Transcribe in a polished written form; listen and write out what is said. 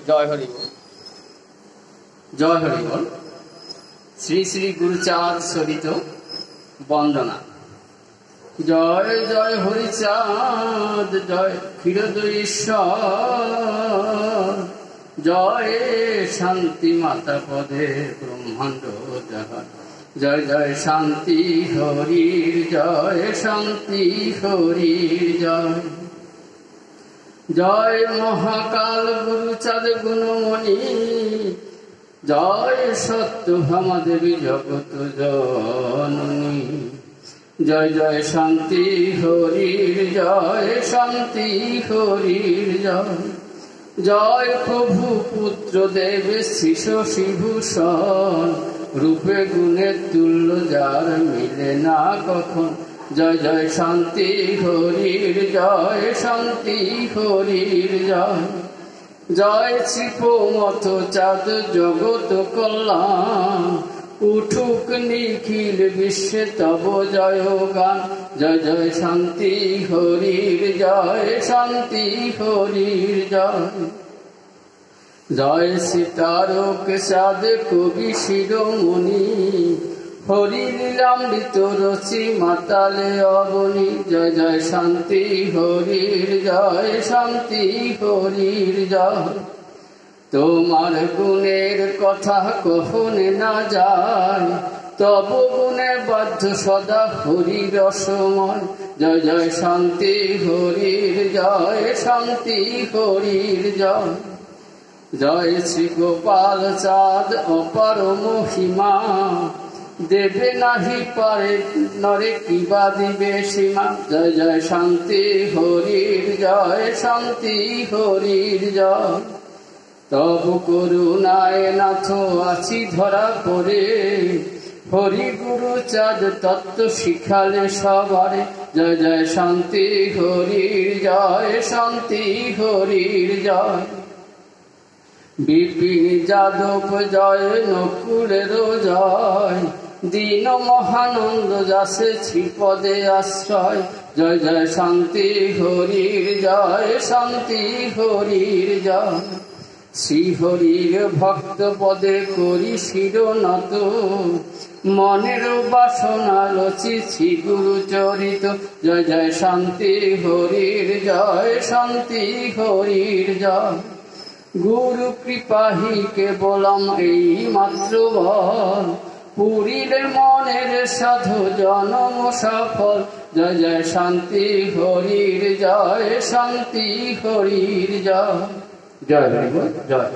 জয় হরি বল, জয় হরি বল। শ্রী শ্রী গুরুচাঁদ সরিত বন্দনা। জয় জয় হরিচাঁদ, জয় ক্ষীরোদয়ীশ্বর, জয় শান্তি মাতা পদে ব্রহ্মাণ্ড জাহার। জয় জয় শান্তি হরির জয়, শান্তি হরির জয়। জয় মহাকাল গুরুচাঁদ গুণমণি, জয় সত্যভামা দেবী জগত জননী। জয় জয় শান্তি হরির জয়, শান্তি হরির জয়। জয় প্রভু পুত্র দেব শ্রী শশীভূষণ, রূপে গুণে তুল্য যার মিলে না কখন। জয় জয় শান্তি হরির জয়, শান্তি হরির জয়। জয় শ্রীপমথ চাঁদ জগত কল্যাণ, উঠুক নিখিল বিশ্বে তব জয় গান। জয় জয় শান্তি হরির জয়, শান্তি হরির জয়। জয় সীতারক চাঁদ কবি শিরোমণি, হরি লীলামৃত রচি মাতালে অবনী। জয় জয় শান্তি হরির জয়, শান্তি হরির জয়। তোমার গুণের কথা কখনে না যায়, তব গুণে বাধ্য সদা হরি রসময়। জয় জয় শান্তি হরির জয়, শান্তি হরির জয়। জয় শ্রী গোপাল চাঁদ অপার মহিমা, দেবে নাহি পারে নরে কিবা দিবে সীমা। জয় জয় শান্তি হরির জয়, শান্তি হরির জয়। তব করুণায় নাথ আছি ধরা পড়ে, হরি গুরু চাঁদ তত্ত্ব শিখালে সবারে। জয় জয় শান্তি হরির জয়, শান্তি হরির জয়। বিপিন যাদব জয়, নকুলের জয়, দীন মহানন্দ যাসে শ্রীপদে আশ্রয়। জয় জয় শান্তি হরির জয়, শান্তি হরির জয়। শ্রীহরির ভক্ত পদে করি শিরোনত, মনের বাসনা রচি শ্রী গুরু চরিত। জয় জয় শান্তি হরির জয়, শান্তি হরির জয়। গুরু কৃপাহি কেবলম এই মাত্র বল, পুরীর মনের সাধু জনম সফল। জয় জয় শান্তি হরির জয়, শান্তি হরির জয়। জয় হরি বল, জয়।